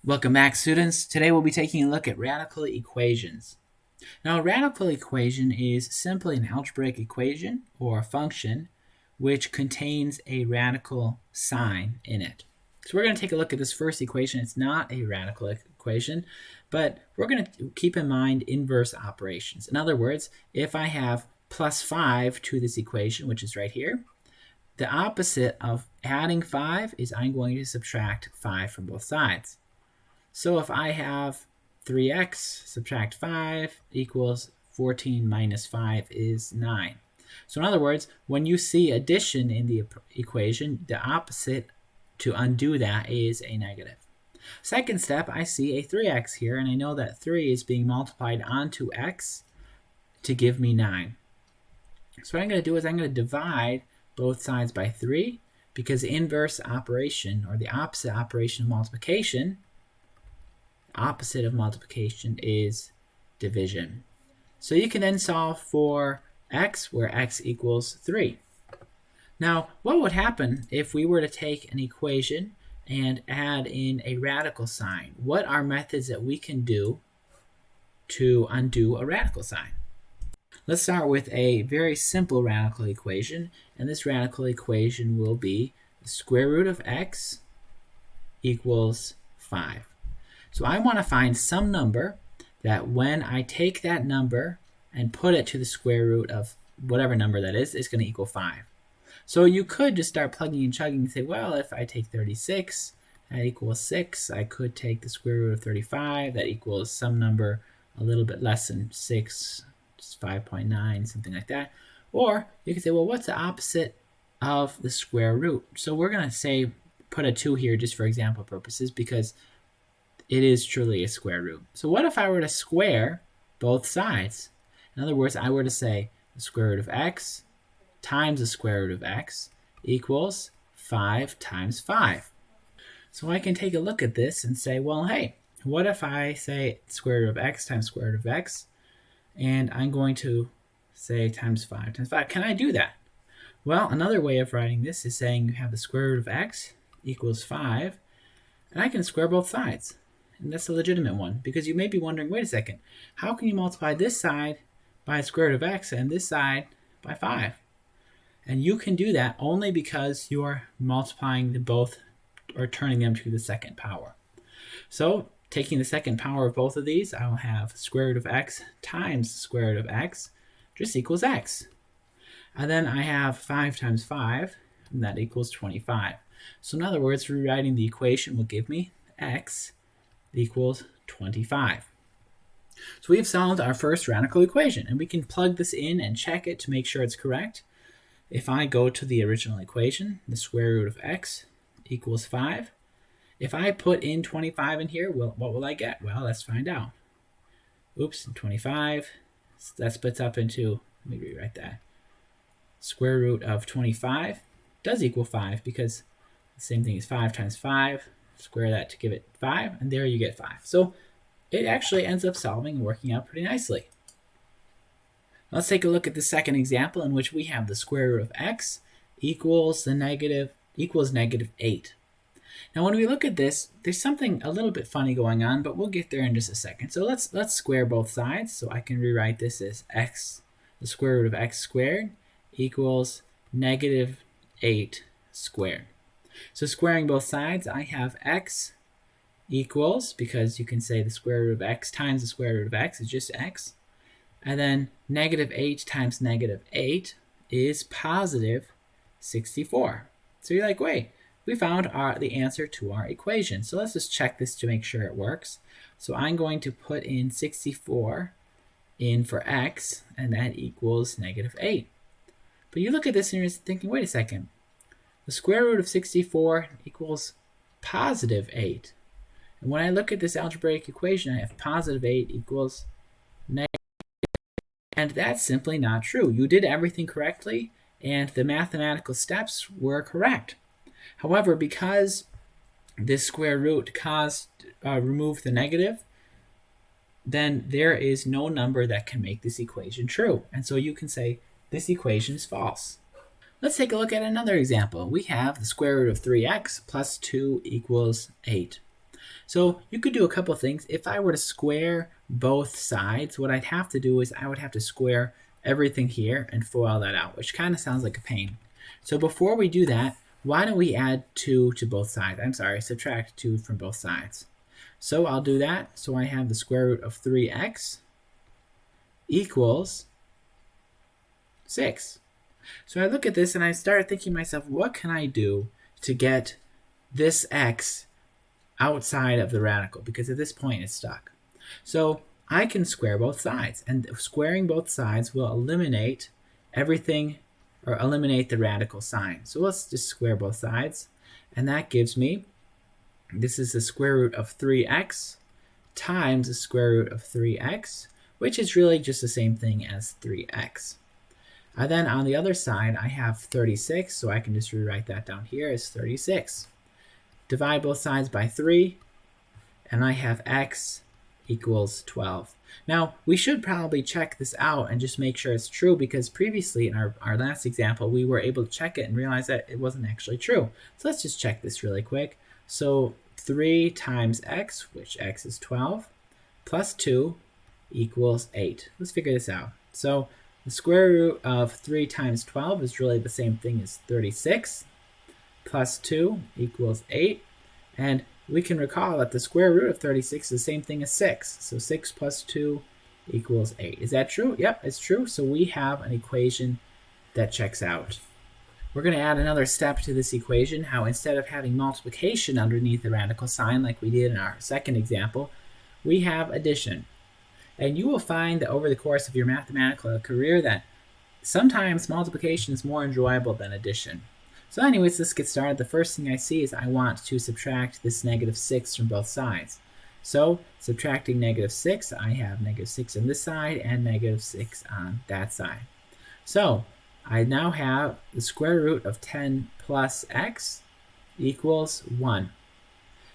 Welcome back, students. Today we'll be taking a look at radical equations. Now, a radical equation is simply an algebraic equation or a function which contains a radical sign in it. So we're going to take a look at this first equation. It's not a radical equation, but we're going to keep in mind inverse operations. In other words, if I have plus 5 to this equation, which is right here, the opposite of adding 5 is I'm going to subtract 5 from both sides. So if I have 3x subtract 5 equals 14 minus 5 is 9. So in other words, when you see addition in the equation, the opposite to undo that is a negative. Second step, I see a 3x here, and I know that 3 is being multiplied onto x to give me 9. So what I'm going to do is I'm going to divide both sides by 3, because the inverse operation, or the opposite operation of multiplication, opposite of multiplication is division. So you can then solve for x, where x equals 3. Now, what would happen if we were to take an equation and add in a radical sign? What are methods that we can do to undo a radical sign? Let's start with a very simple radical equation, and this radical equation will be the square root of x equals 5. So I want to find some number that when I take that number and put it to the square root of whatever number that is, it's going to equal 5. So you could just start plugging and chugging and say, well, if I take 36, that equals 6. I could take the square root of 35. That equals some number a little bit less than 6, just 5.9, something like that. Or you could say, well, what's the opposite of the square root? So we're going to say, put a 2 here just for example purposes, because it is truly a square root. So what if I were to square both sides? In other words, I were to say the square root of x times the square root of x equals 5 times 5. So I can take a look at this and say, well, hey, what if I say square root of x times square root of x, and I'm going to say times 5 times 5. Can I do that? Well, another way of writing this is saying you have the square root of x equals 5, and I can square both sides. And that's a legitimate one, because you may be wondering, wait a second, how can you multiply this side by the square root of x and this side by 5? And you can do that only because you are multiplying them both, or turning them to the second power. So taking the second power of both of these, I will have square root of x times the square root of x just equals x. And then I have 5 times 5, and that equals 25. So in other words, rewriting the equation will give me x equals 25. So we've solved our first radical equation, and we can plug this in and check it to make sure it's correct. If I go to the original equation, the square root of x equals 5. If I put in 25 in here, well, what will I get? Well, let's find out. Oops, 25, that splits up into, let me rewrite that. Square root of 25 does equal 5, because the same thing is 5 times 5. Square that to give it 5, and there you get 5. So it actually ends up solving and working out pretty nicely. Let's take a look at the second example, in which we have the square root of x equals negative 8. Now when we look at this, there's something a little bit funny going on, but we'll get there in just a second. So let's square both sides. So I can rewrite this as x, the square root of x squared equals negative 8 squared. So squaring both sides, I have x equals, because you can say the square root of x times the square root of x is just x. And then negative 8 times negative 8 is positive 64. So you're like, wait, we found the answer to our equation. So let's just check this to make sure it works. So I'm going to put in 64 in for x, and that equals negative 8. But you look at this and you're thinking, wait a second. The square root of 64 equals positive 8. And when I look at this algebraic equation, I have positive 8 equals negative. And that's simply not true. You did everything correctly, and the mathematical steps were correct. However, because this square root removed the negative, then there is no number that can make this equation true. And so you can say this equation is false. Let's take a look at another example. We have the square root of 3x plus 2 equals 8. So you could do a couple things. If I were to square both sides, what I'd have to do is I would have to square everything here and FOIL that out, which kind of sounds like a pain. So before we do that, why don't we add 2 to both sides? I'm sorry, subtract 2 from both sides. So I'll do that. So I have the square root of 3x equals 6. So I look at this and I start thinking to myself, what can I do to get this x outside of the radical? Because at this point it's stuck. So I can square both sides, and squaring both sides will eliminate everything, or eliminate the radical sign. So let's just square both sides, and that gives me, this is the square root of 3x times the square root of 3x, which is really just the same thing as 3x. Then on the other side, I have 36, so I can just rewrite that down here as 36. Divide both sides by 3, and I have x equals 12. Now, we should probably check this out and just make sure it's true, because previously in our last example, we were able to check it and realize that it wasn't actually true. So let's just check this really quick. So 3 times x, which x is 12, plus 2 equals 8. Let's figure this out. So the square root of 3 times 12 is really the same thing as 36, plus 2 equals 8. And we can recall that the square root of 36 is the same thing as 6. So 6 plus 2 equals 8. Is that true? Yep, it's true. So we have an equation that checks out. We're going to add another step to this equation, how instead of having multiplication underneath the radical sign like we did in our second example, we have addition. And you will find that over the course of your mathematical career that sometimes multiplication is more enjoyable than addition. So anyways, let's get started. The first thing I see is I want to subtract this negative 6 from both sides. So subtracting negative 6, I have negative 6 on this side and negative 6 on that side. So I now have the square root of 10 plus x equals 1.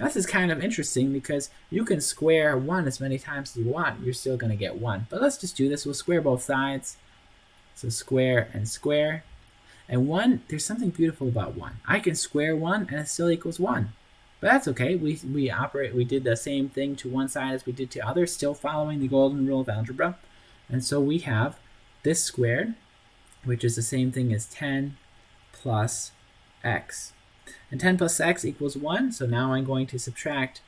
Now, this is kind of interesting because you can square 1 as many times as you want. You're still going to get 1. But let's just do this. We'll square both sides. So square and square. And 1, there's something beautiful about 1. I can square 1 and it still equals 1. But that's okay. We did the same thing to one side as we did to others, still following the golden rule of algebra. And so we have this squared, which is the same thing as 10 plus x. And 10 plus x equals 1, so now I'm going to subtract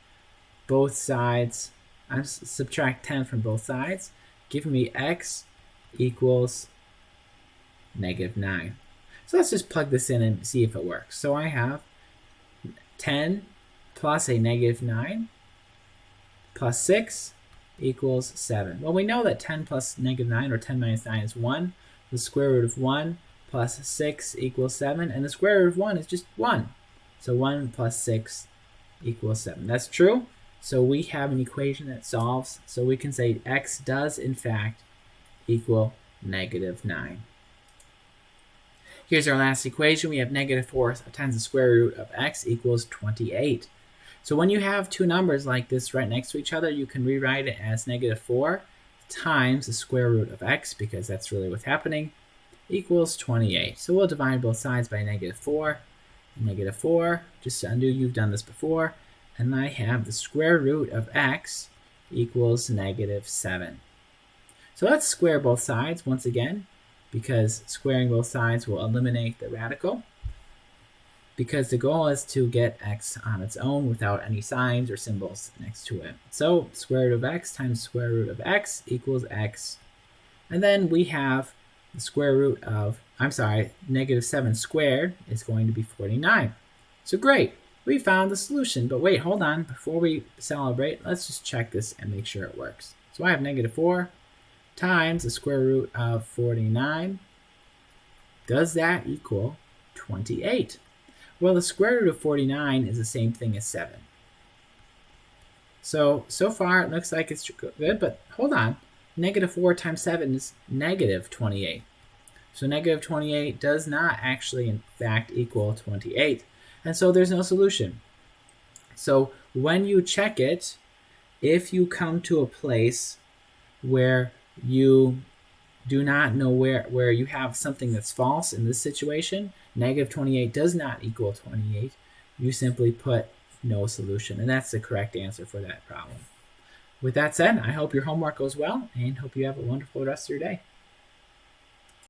both sides. Subtract 10 from both sides, giving me x equals negative 9. So let's just plug this in and see if it works. So I have 10 plus a negative 9 plus 6 equals 7. Well, we know that 10 plus negative 9, or 10 minus 9, is 1. The square root of 1 plus 6 equals 7, and the square root of 1 is just 1. So 1 plus 6 equals 7. That's true. So we have an equation that solves. So we can say x does, in fact, equal negative 9. Here's our last equation. We have negative 4 times the square root of x equals 28. So when you have two numbers like this right next to each other, you can rewrite it as negative 4 times the square root of x, because that's really what's happening, equals 28. So we'll divide both sides by negative 4. Negative 4, just to undo, you've done this before. And I have the square root of x equals negative 7. So let's square both sides once again, because squaring both sides will eliminate the radical, because the goal is to get x on its own without any signs or symbols next to it. So square root of x times square root of x equals x. And then we have the square root of, negative 7 squared is going to be 49. So great, we found the solution. But wait, hold on. Before we celebrate, let's just check this and make sure it works. So I have negative 4 times the square root of 49. Does that equal 28? Well, the square root of 49 is the same thing as 7. So far it looks like it's good, but hold on. Negative 4 times 7 is negative 28. So negative 28 does not actually, in fact, equal 28. And so there's no solution. So when you check it, if you come to a place where you do not know where you have something that's false in this situation, negative 28 does not equal 28, you simply put no solution. And that's the correct answer for that problem. With that said, I hope your homework goes well and hope you have a wonderful rest of your day.